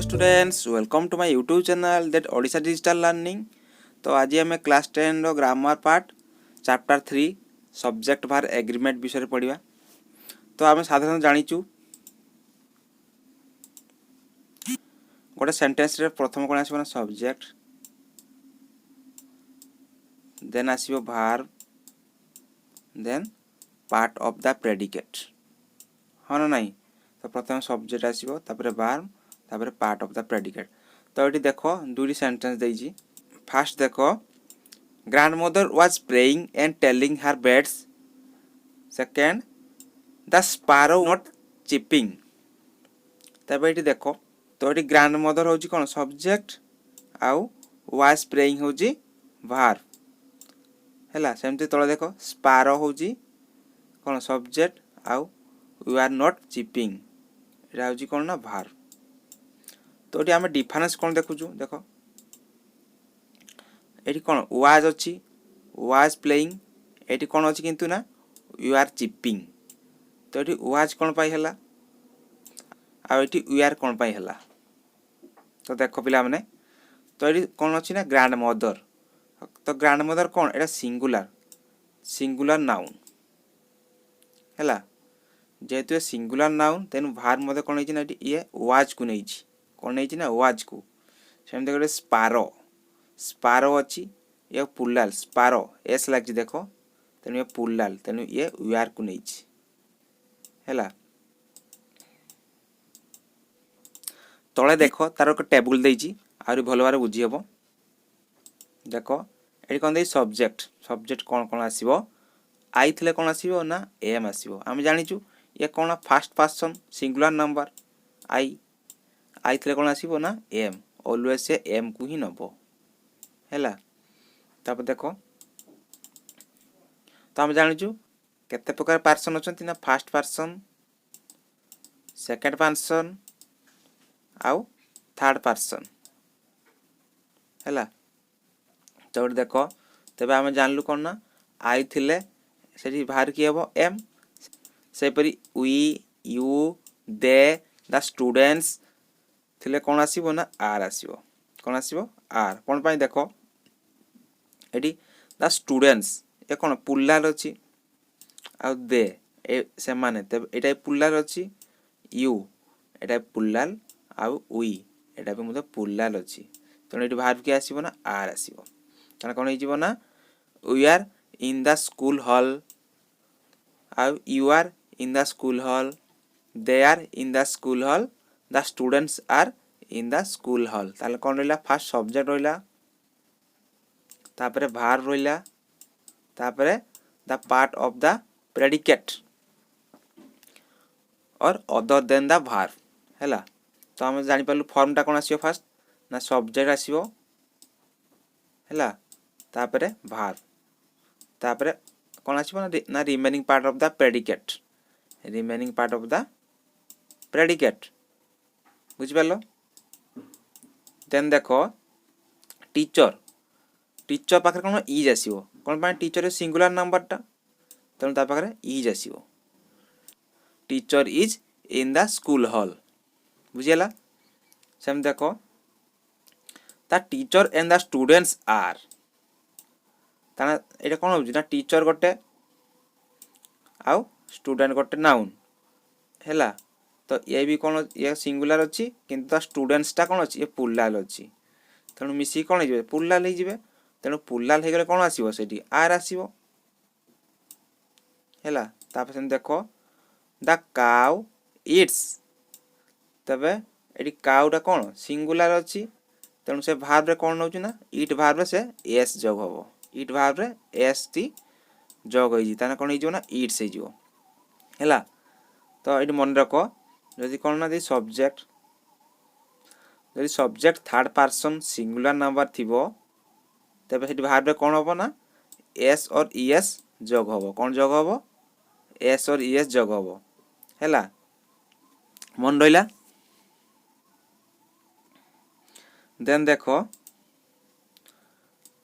Students, welcome to my YouTube channel that Odisha digital learning. तो आज आम क्लास 10 रो grammar part chapter 3 subject verb agreement विषय पढ़ा। तो आम साधारण जाचु गोटे सेंटेंस रे प्रथम कौन आसो सब्जेक्ट, देन आसो verb, then part of the predicate. हाँ ना नहीं? तो प्रथम सब्जेक्ट आसो, भार, पार्ट ऑफ द प्रेडिकेट। तो ये देख दुई सेंटेंस देजी। फास्ट देख, grandmother was praying and telling her beads. Second, the sparrow not chirping. तब ये देख, तो ये ग्रैंडमदर हूँ कौन सब्जेक्ट, आउ वाज प्रेइंग हूँ भार है। सेमती तले देख, स्पारो हूँ कौन सब्जेक्ट, आउ वी आर नॉट चिपिंग यहाँ हूँ कौन ना भार। तो ये आम डिफरेंस कौन देखुचु देख, ये कौन वाज अच्छी, वाज प्लेइंग, ये कौन अच्छी किंतु ना यू आर चिपिंग। तो ये वाज कौन पाई है, आउ ये वी आर कौन पाई है। तो देख पिला माने, तो ये कौन अच्छी ना ग्रैंड मदर। तो ग्रैंड मदर कौन एटा सिंगुलर, सिंगुलर नाउन है। जेहेतु सिंगुलर नाउन तेन भार मदे कौन है ये वाज को नहीं, कौन नहीं ना वाज को। सेमती गोटे स्पारो, स्पारो अच्छी ये पुलाल, स्पारो एस लगे देख, तेणु ये पुलाल, तेणु ये वी आर को नहीं है। तले देख तार एक टेबुल देजी, आहरी भल भाव बुझी हम। देख ये कौन दे सब्जेक्ट, सब्जेक्ट कौन कौन आसो, आई थे कौन आसो ना एम आसो। आम जाचु ये कौन फास्ट पर्सन सिंगुलर नंबर आई, आई थे कौन आसो ना एम, ऑलवेज से एम को ही नब है। तब देख, तो आम जाचु केते प्रकार पर्सन अच्छा ना, फास्ट पर्सन, सेकेंड पर्सन आउ थर्ड पर्सन है। तो देख, तेज आम जानलु कौन ना आई थे से बाहर किए हम एम, सेपरी we, you, they, the students थे कौन आसो ना आर आसो, कौन आसो आर। कौन पाई देख, ये द स्टूडेंट्स ये कौन पुलाल अच्छी, आउ दे से माने ये पुलाल अच्छी, यू एटा पुलाल, आउ वी एटा भी मतलब पुलाल अच्छी। तेणु ये बाहर किए आसो ना आर आसो। तेना कौन हो ना we are in the school hall, आउ you are in the school hall, they are in the school hall, the students are in the school hall. ताले कौन रहा फास्ट सब्जेक्ट रहा, तापरे भार रहा, तापरे the part of the predicate और अदर देन द भार है। तो आम जानी पारलु फॉर्मटा कौन आसो फास्ट ना सब्जेक्ट आसो है, तापरे भार, तापरे कौन आसो ना remaining part of the predicate, remaining part of the predicate बुझिपार। देन देख टीचर, टीचर पाखे कौन इज आसो, कौन पाए टीचर सिंगुलर नंबरटा, तेणु ता पाखे इज आसो। Teacher is in the school hall बुझीगला। सेम देख the teacher and the students are, ताना ये कौन हो ना टीचर गोटे आउ स्टूडेंट गोटे नाउन है। तो ये भी कौन ये सिंगुलर अच्छी किंतु स्टूडेंट्सटा कौन अच्छी ये पुलाल अच्छी, तेणु मिसिक कौन हो पुलाल हो। तेणु पुलाल हो गले कौन आसो से आर आसो है। तापर से देख द काउ इट्स, तबे ये काउटा कौन सिंगुलर अच्छी, तेणु से भार्ब रे कौन नौ ना इट भार्ब से एस जग हम, इट भार्ब रे एस टी जग हो कौन हो इट्स है। तो ये मन रख जदि कौन ना सब्जेक्ट, जदि subject third person singular number थी तेज से भार्ब रे कौन हम ना एस और ईएस जग हम, कौन जग हम एस और ईएस जग हम है। मन रहा। देन देख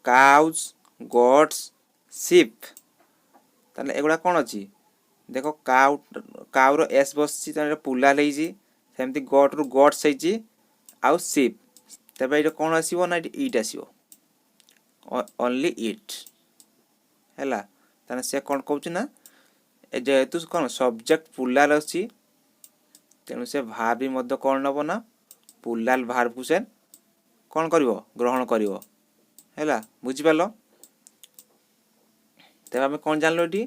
काउज, गोट्स, शिप, ताले एगुड़ा कौन अच्छी देख काउ, काउर एस बस पुलाल, सेमती गट रु गट्स, आउ शिप तेबे ये कौन आसीबो ना इट आसीबो ओनली इट हैला ताने से कौन कहउछि ना जेहेतु कौन सब्जेक्ट पुलाल अछि तेणु से भार्ब भी मध्य कौन नब ना पुलाल भार्ब को से कौन करिवो ग्रहण करिवो हैला बुझि पालो तेबे हम कौन जानलो एटी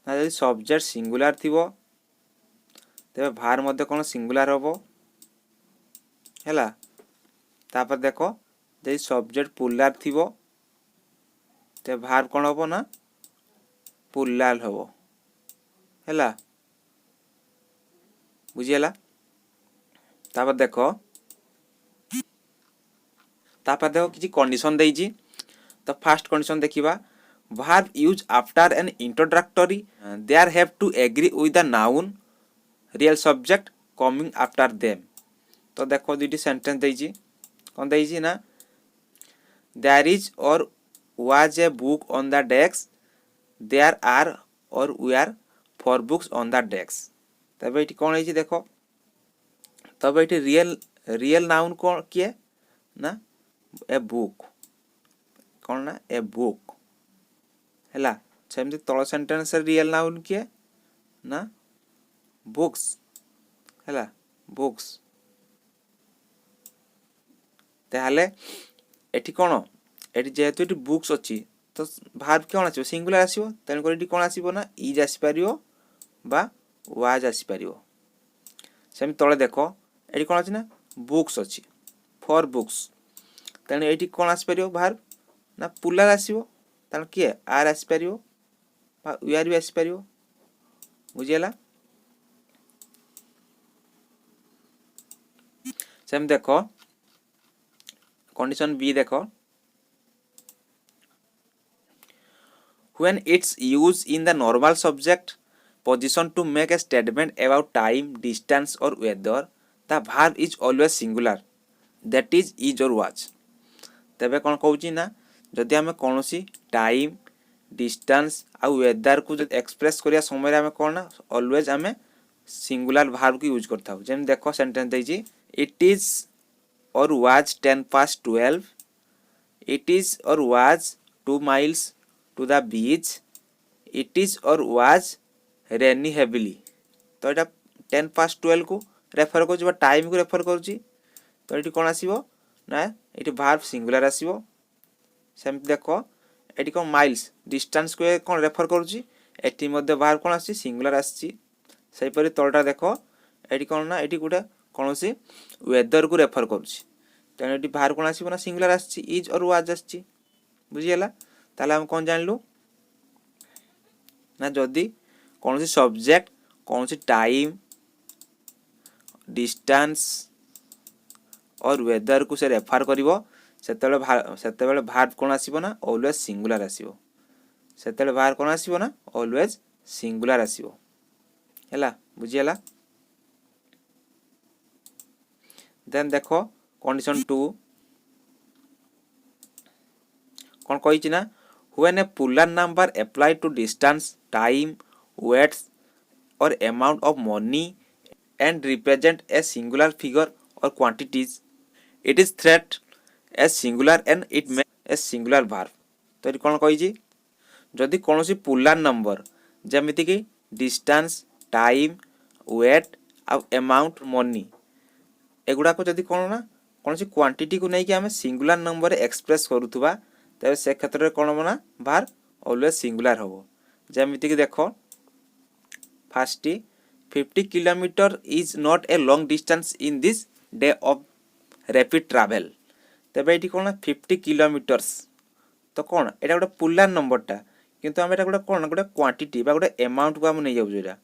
ना यदि सब्जेक्ट सिंगुलर थिवो तेबे भार्ब मध्य कौन सिंगुलर हबो हैला तापर देखो यदि सब्जेक्ट पुलार थिवो ते भार्ब कौन हबो ना पुलाल हबो हैला बुझियला तापर देखो किसी कंडीशन देइजी तो फर्स्ट कंडीशन देखिबा verb used after an introductory there have to agree with the noun real subject coming after them तो देखो दुईटी सेंटेंस देइजी कौन देइजी ना there is or was a book on the desk there are or were 4 books on the desk तबे इटी कौन है देखो तबे इटी real noun कौन किए ना ए बुक कौन ना ए बुक हैला सेमती तଳ सेंटेंस रियल नाउन किए ना बुक्स हैला बुक्स ताहले एठी कौन एठी जेहेतु एठी बुक्स अछि तो भार्ब कौन आसीबो सिंगुलर आसीबो तेन कर एठी कौन आसीबो ना इज आसी परियो बा वाज आसी परियो सेम तळे देखो एठी कौन अछि ना बुक्स अछि फॉर बुक्स तेन एठी कौन आसी परियो भार्ब ना पुलार आसीबो तान किए आर आसी परियो बा वी आर भी आसी परियो बुझियला सेम देखो कंडीशन बी देखो when it's used in the normal subject position to make a statement about time distance or weather the verb is always singular that is or was तबे कौन कहउची ना जदि आमे कोनोसी टाइम डिस्टेंस आ weather को express करिया समय आमे कोन ना ऑलवेज आमे सिंगुलर वर्ब को यूज करता हूं जेम देखो सेंटेंस देजी इट इज और वाज 10 past 12 इट इज और was 2 miles to the beach it is और was rainy heavily तो एटा 10 past 12 को रेफर कर टाइम को रेफर करुची तो ये कौन आसीबो ना ये वर्ब सिंगुलर आसीबो सेम देखो ये कौन माइल्स डिस्टेंस को कौन रेफर करुची एटी मध्ये वर्ब कौन आसी सिंगुलर आसी सही परि तळटा देखो ये कौन ना ये गोटे कौन सी वेदर को रेफर करुची तेणु ये वर्ब कौन आसीबो ना सिंगुलर आसी इज और वाज आसी बुझियला ताले हम कौन जानलु ना जदि कौन सी सब्जेक्ट कौन सी टाइम डिस्टेंस और वेदर को से रेफर करिवो सेतेबेले वर्ब कोन आसीबो ना ऑलवेज सिंगुलर आसीबो सेतेबेले वर्ब कोन आसीबो ना ऑलवेज सिंगुलर आसीबो हैला बुझियला देन देखो कंडीशन 2 कौन कहिछि ना when a plural number applied to distance time weights or amount of money and represent a singular figure or quantities it is threat as singular and it may a singular verb तो कौन कहिछि जदि कोनोसी पुलार number जेमिति कि distance time wait आ amount money एगुडा को जदि कोन ना कोनोसी क्वांटिटी को नै कि हमें सिंगुलर नंबर एक्सप्रेस करूथुबा तबे से क्षेत्र रे कोन बना भार ऑलवेज सिंगुलर होबो जेमिति कि देखो first 50 kilometre is not A long distance in this day of rapid travel तबे एठी कोन 50 किलोमीटर्स तो कोन एटा गोटे पुलार नंबरटा किंतु हम एटा गोटे कोन गोटे क्वांटिटी बा गोटे अमाउंट को हम नै जाउ जेरा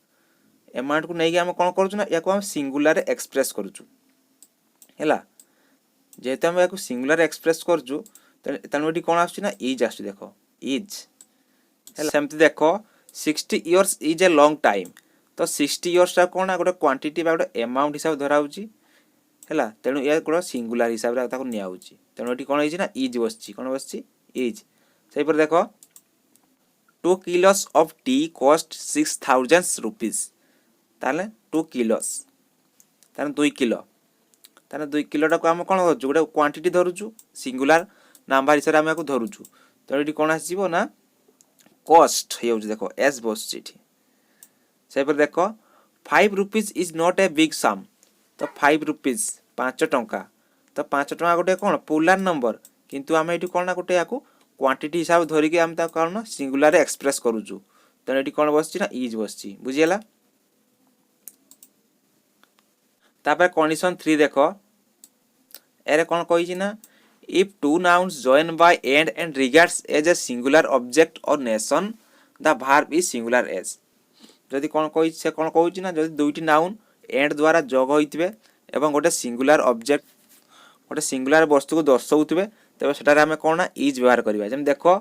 अमाउंट को नै कि हम कोन करछु ना याको हम सिंगुलर एक्सप्रेस करछु हैला जेते हम याको सिंगुलर एक्सप्रेस करछु तनु एठी कोन आछी ना इज आछी देखो इज हैला सेमति देखो 60 years is a long time तो 60 इयर्स ता कोन गोटे क्वांटिटी बा गोटे अमाउंट हिसाब धरा होची हैला तेनु या गोटे सिंगुलर हिसाब रे ताको निया होची तेनु एठी कोन होची ना इज बसची कोन बसची इज सही पर देखो 2 kilos of tea cost 6000 rupees ताले 2 kilos ताले 2 किलो କାରଣ 2 କିଲୋଟା को आम कोन धरछु गोटे क्वांटिटी धरुछु सिंगुलर नंबर हिसाब आम धरुछु तो ये कौन आसो ना कॉस्ट हो देखो एस बस से देख 5 rupees is not a big sum तो 5 रुपीज 5 टंका तो 5 टंका गोटे कौन पुलार नंबर किंतु आम ये कौन ना गोटे या क्वांटिटी हिसाब धरिकी आम कौन सिंगुलर एक्सप्रेस करूँ तेणु ये कौन बस ना इज बस बुझीगला तापर कंडीशन 3 देख एरे कौन कही ना if two nouns join by and regards as a singular object or nation the verb is singular as जदि कौन कही से कौन कहूँ ना जदि दुईटी नाउन एंड द्वारा जोग होइतिबे एवं गोटे सिंगुलर ऑब्जेक्ट गोटे सिंगुलर वस्तु को दर्शाउथिबे तबे सेटारे हमें कौन ना इज व्यवहार करबा जेम देखो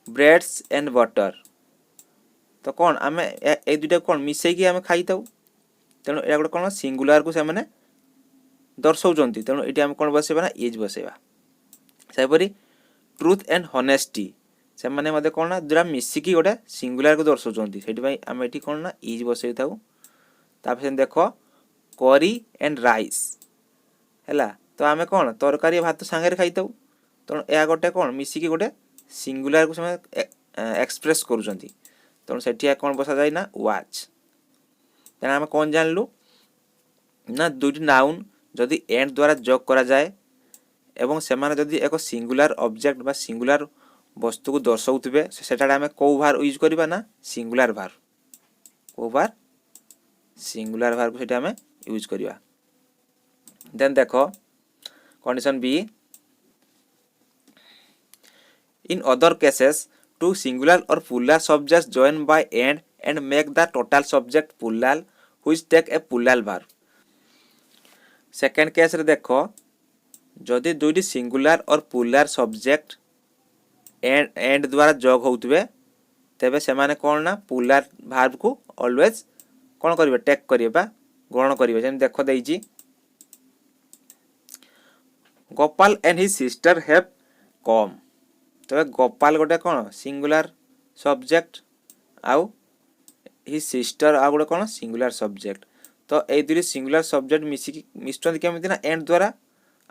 ब्रेड्स एंड बटर तो कौन आमे ए दुईटा कौन मिसई कि आमे खाई थाउ तेणु या गोटे कौन सिंगुलर को से माने दर्शाउचंती तेणु एटी आमे कौन बसेबा ना इज बसेबा सेपरी ट्रुथ एंड हनेस्टी से माने मते कौन ना दुरा मिसिकी गोटे सिंगुलर को दर्शाउचंती सेठी भाई आमे एटी कौन ना इज बसई थाउ तापर देखो करी एंड राइस हैला तो आमे कौन तरकारी भात सांगे खाई थाउ तेणु या गोटे कौन मिसिकी गोटे सिंगुलर को से एक्सप्रेस करूचंती तेणु सेठी कौन बसा जाय ना वाच तेणु आमे कौन जानलु ना दुईटी नाउन जदि एंड द्वारा जोग करा जाए एवं सेमाने जदि एक सिंगुलर ऑब्जेक्ट बा सिंगुलर वस्तु को दर्शाउथिबे सेटाडे आमे को भार यूज करबा ना सिंगुलर भार को भार सिंगुलर भार को सेटा आमे यूज करबा देन देखो condition B in other cases two singular or plural subjects join by and make the total subject plural which take a plural verb second case रे देखो जदि दुईटी singular or plural subject and द्वारा जोग होउतबे तेबे से माने कौन ना प्लुरल वर्ब को ऑलवेज कौन करिवे टेक करिवे बा ग्रहण करिवे जेम देखो देइची Gopal and his sister have come तबे गोपाल गोटे कौन सिंगुलर सब्जेक्ट आउ हिज सिस्टर आ गोटे कौन सिंगुलर सब्जेक्ट तो ए दुई सिंगुलर सब्जेक्ट मिसुचंती केमिति ना एंड द्वारा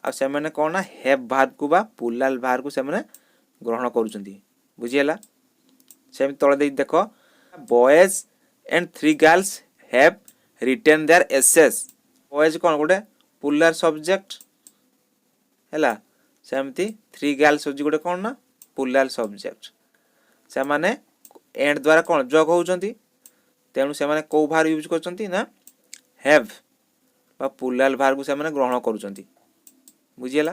आ से माने कौन ना हैव वर्ब को बा प्लुरल वर्ब को से माने ग्रहण करूचंती बुझियला सेम तळे दे देखो boys and 3 girls have written their essays boys कौन गोटे प्लुरल सब्जेक्ट हैला सेमती 3 गर्ल्स होजी गोटे कौन ना प्लुरल सब्जेक्ट से माने एंड द्वारा कौन जोग होउचंती तेणु से माने को भार यूज करचंती ना हैव बा प्लुरल भार को से माने ग्रहण करूचंती बुझियला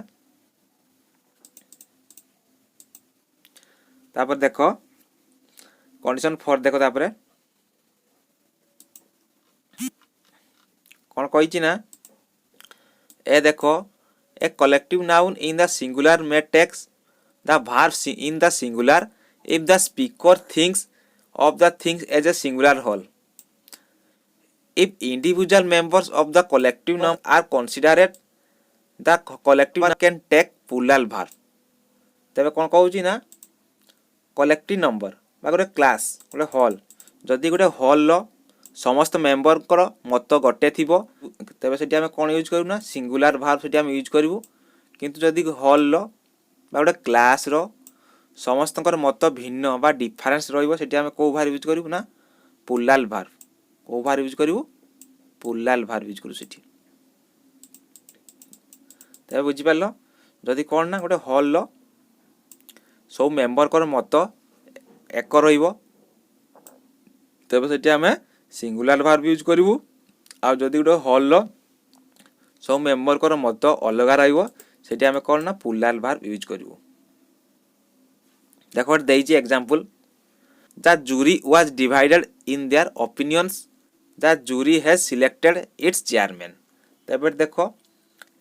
तापर देखो कंडीशन 4 देखो तापर कौन कहिची ना ए देखो a collective noun in the singular may takes the verb in the singular if the speaker thinks of the things as a singular whole. If individual members of the collective noun are considered, the collective noun can take plural verb. तबे कौन कहूची ना collective number बा गोटे class गोटे hall जदि गोटे hall रो समस्त member कर मत गोटे थिबो तबे सेठी आमे कोन यूज करू ना सिंगुलर वर्ब सेठी आमे यूज करिवो किंतु जदि हॉल रो बा गोटे क्लास रो समस्त मत भिन्न बा डिफरेंस रहिबो सेठी आमे को भार यूज करिवो ना प्लुरल वर्ब को भार यूज करिवो प्लुरल वर्ब यूज करू सेठी तबे बुझि पालो जदि कोन ना गोटे हॉल रो सब मेंबर कर मत एक रहिबो तबे सेठी आमे सिंगुलर वर्ब यूज करिवो आ जदि गोटे हॉल रो सब मेंबर कर मत अलग रहिबो सेठी आमे कोन ना प्लुरल वर्ब यूज करिवो देखो देइची example the jury was divided in their opinions the jury has selected its chairman तबे देखो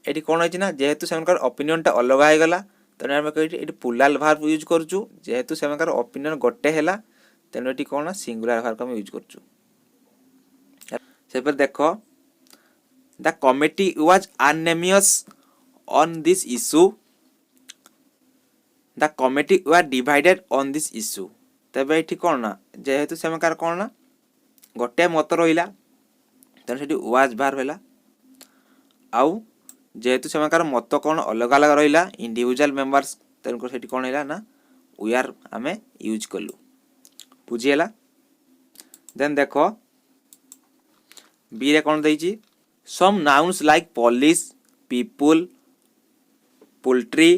एटी कोन होइची ना जेहेतु सेमकर ओपिनियन टा अलग आइ गला तने हम कहिटी एटी प्लुरल वर्ब यूज करछु जेहेतु सेमकर ओपिनियन गोटे हैला तने एटी कोन ना सिंगुलर वर्ब हम यूज करछु सेपर देखो the committee was unanimous on this issue the committee were divided on this issue तबे एठी कोन ना जेहेतु सेमकार कोन ना गोटे मत रहिला तने सेठी वाज भार भेला आउ जेहेतु सेमानकर मत कौन अलग अलग रहिला इंडिविजुअल मेंबर्स तेनको सेठी कौन हैला ना वी आर आमे यूज कलु बुझिएला। देन देखो बी रे कौन देइची some nouns like police people poultry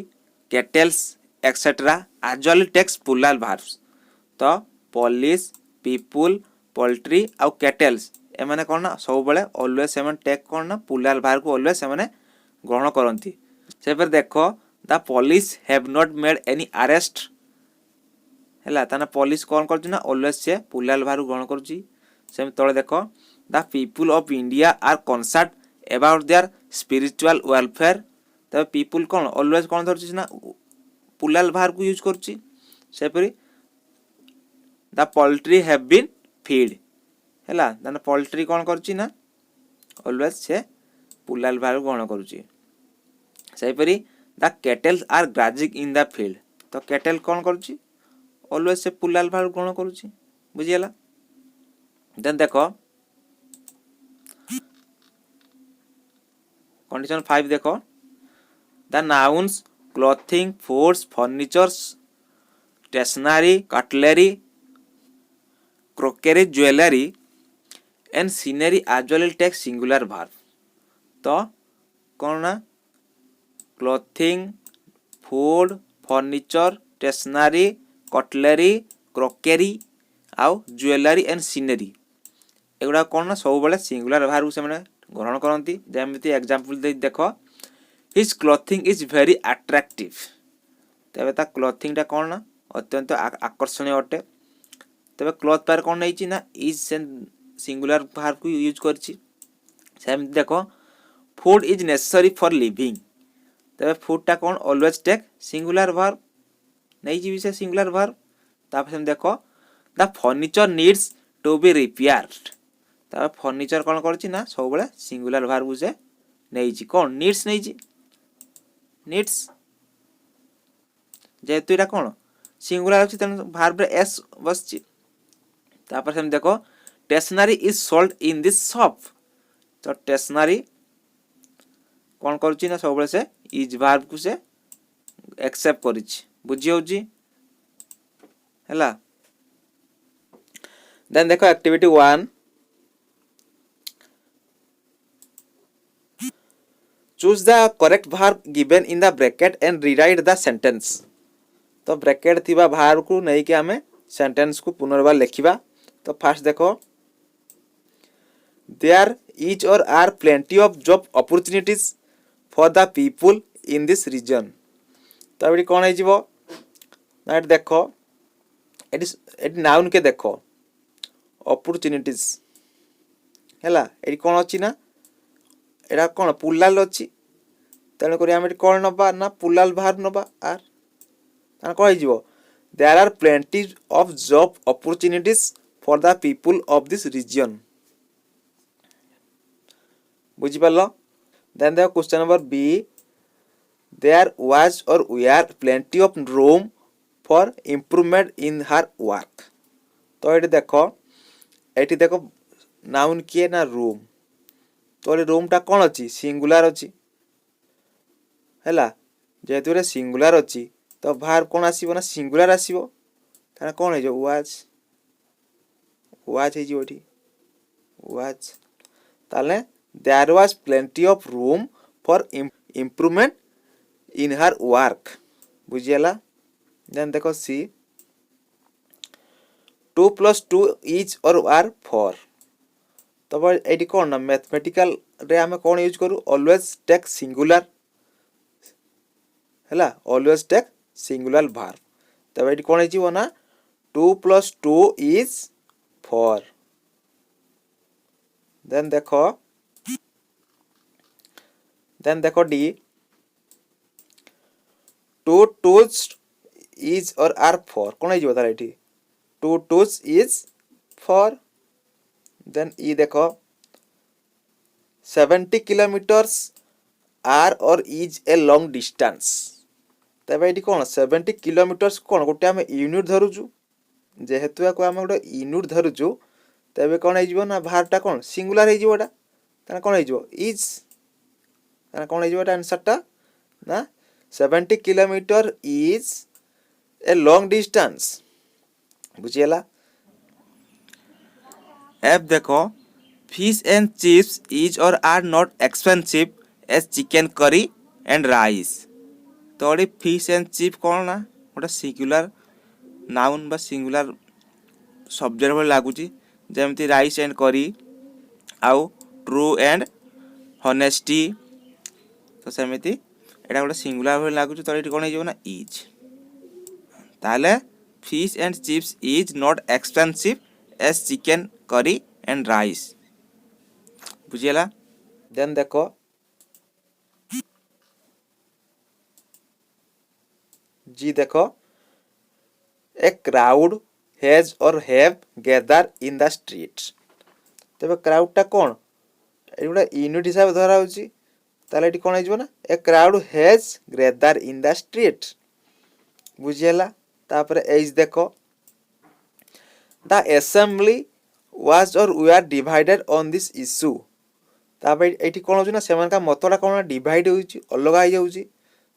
cattles etcetera usually takes plural verbs तो पॉलिश पीपुल पोल्ट्री आउ केटल्स एमाने कौन ना सब बेले ऑलवेज से टेक कौन ना प्लुराल verb को ऑलवेज से ग्रहण करती से फिर देखो the police have not made any arrest हैला ताना पुलिस कौन करछि ना ऑलवेज से प्लुराल verb ग्रहण करछि सेम तळे देखो the people of India are concern about their spiritual welfare तब पीपुल कौन ऑलवेज कौन धरछि ना प्लुराल verb को यूज करछि से परि the poultry have been feed हैला ताना पोल्ट्री कौन करछि ना ऑलवेज से प्लुराल verb ग्रहण करुछि से परि the cattles are grazing in the field तो केटल कौन करुछि ऑलवेज से प्लुराल verb ग्रहण करुछि बुझियला। देन देखो कंडीशन 5 देखो the nouns clothing foods furnitures stationery cutlery crockery jewellery and scenery usually take singular verb तो कौन ना clothing food furniture stationery cutlery crockery आउ ज्वेलरी एंड सीनरी एगुड़ा कौन ना सब बेले सिंगुलर verb से माने ग्रहण करती जमती एग्जांपल दे देखो his clothing is very attractive तबे ता क्लॉथिंग टा कौन ना अत्यंत आकर्षणीय अटे तबे क्लॉथ पर कौन नहीं ना इज सिंगुलर verb को यूज करछि सेम देखो food is necessary for living तबे फूड टा कौन ऑलवेज टेक सिंगुलर verb नहीं जी से सिंगुलर verb तापर हम देखो the furniture needs to be repaired तब फर्नीचर कौन करछि ना सब बेले सिंगुलर verb से नहीं जी कौन नीड्स नहीं जी नीड्स जेहेतु एटा कौन सिंगुलर अछि तन verb रे एस बसछि तापर हम देखो stationery is sold in this shop तो स्टेशनरी कौन करछि ना सब बेले से इज verb को से एक्सेप्ट करिछि बुझि होछि हैला। देन देखो activity 1 choose the correct verb given in the bracket and rewrite the sentence तो ब्रैकेट थिबा verb को नहीं कि हमें सेंटेंस को पुनर्बार लिखिबा तो फर्स्ट देखो देयर इज और are plenty of job opportunities for the people in this region तो एटी कोन है जीवो ना एटी देखो एटी नाउन के देखो अपॉर्चुनिटीज हैला एटी कोन अछि ना एटा कोन प्लुराल अछि तेन करी हम एटी कोन नबा ना प्लुराल verb नबा आर तान को जीवो there are plenty of job opportunities for the people of this region बुझी पालो। देन देखो question number B there was or were plenty of room for improvement in her work तो एटी देखो नाउन किए ना रूम तो रूम टा कौन अच्छी सिंगुलर अच्छी हैला जेहेतु रे सिंगुलर अच्छी तो verb कौन आसीबो ना सिंगुलर आसीबो ताना कौन है जो वाज है जो एठी वाज ताले there was plenty of room for improvement in her work बुझियला। देन देखो सी 2 + 2 इज और आर 4 तब एटी कौन ना मैथमेटिकल रे हमें कौन यूज करू ऑलवेज टेक सिंगुलर हैला ऑलवेज टेक सिंगुलर verb तब एटी कौन है ना 2 + 2 इज 4 देन देखो डी 2 2s इज और आर 4 कौन है तार एटी 2 2s इज 4 देन ई देखो 70 किलोमीटर्स आर और इज ए लॉन्ग डिस्टेंस तब ये कौन 70 किलोमीटर्स कौन गोटे आम यूनिट धरुचु जेहेतु आम गोटे यूनिट धरुचु तब कौन हो ना verb टा कौन सिंगुलर हो कौन हो इज कौन हो आंसरटा ना 70 kilometre is a long distance बुझीगला। एफ देखो फिश एंड चिप्स इज और are not expensive as chicken curry and rice. तो ये फिश एंड चिप कौन ना गोटे सिंगुलर नाउन बा सिंगुलर सब्जेक्ट भाई लगुच जमती राइस एंड करी आउ ट्रू एंड हनेस्टी तो सेमती एटा गोटे सिंगुलर भाई लगुच तो ये कौन हो ना इज ताले fish and chips is not expensive as chicken curry and rice बुझीगला। देन देखो जी देखो a crowd has or have gather in the streets. तेरे क्राउडटा कौन ये गोटे यूनिट हिसाब धरा होची ताले एटी कौन हो ना a crowd has gather in the streets बुझीगला। तापर एज देखो the assembly was or were are divided on this इश्यू। तापर एटी कौन हो ना सेमान का मतटा कौन डिवाइड होची अलग हो जाउची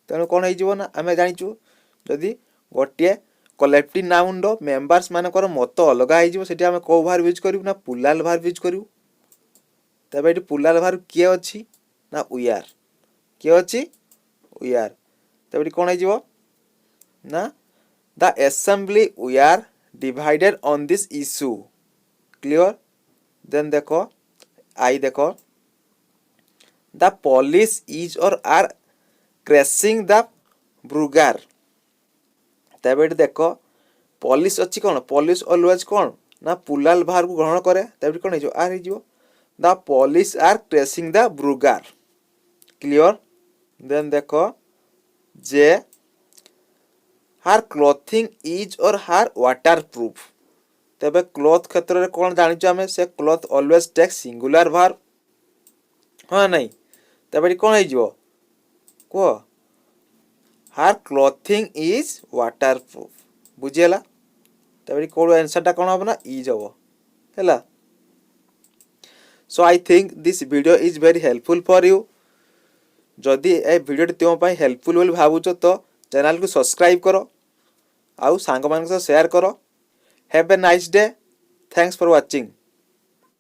तेणु कौन हो ना आम जाचु जदि गोटे कलेक्टिव नाउन रो मेंबर्स मानकर मत अलग होती आम कौ भार यूज करूँ ना पुलाल भार यूज करूँ। तब ये पुलाल भार किए अच्छी ना वी आर किए अच्छी वी आर तब ये कौन हो ना the assembly we are divided on this issue clear. Then देखो आई देखो द पुलिस इज और आर क्रेसिंग द ब्रुगार। तब ये देखो पुलिस अच्छी कौन पुलिस अलवेज कौन ना पुलाल बाहर को ग्रहण करे तब कौन हो आर हो the police are crossing the ब्रुगार क्लियर। देन देखो जे हार क्लोथिंग इज और हार वाटर प्रूफ। तबे क्लोथ क्षेत्र में कौन जानी आम से क्लोथ अलवेज टेक सिंगुलर भार हाँ नहीं तब ये कौन हो कह हार क्लोथिंग इज वाटर प्रूफ बुझीगला। तब कौन आंसरटा कौन हम ना इज हम है। So I think this video is very helpful for you जदि ए वीडियो तुम हेल्पफुल बोली भावुच तो चैनल को सब्सक्राइब करो आउ सांग मान शेयर करो। Have a nice day thanks for watching.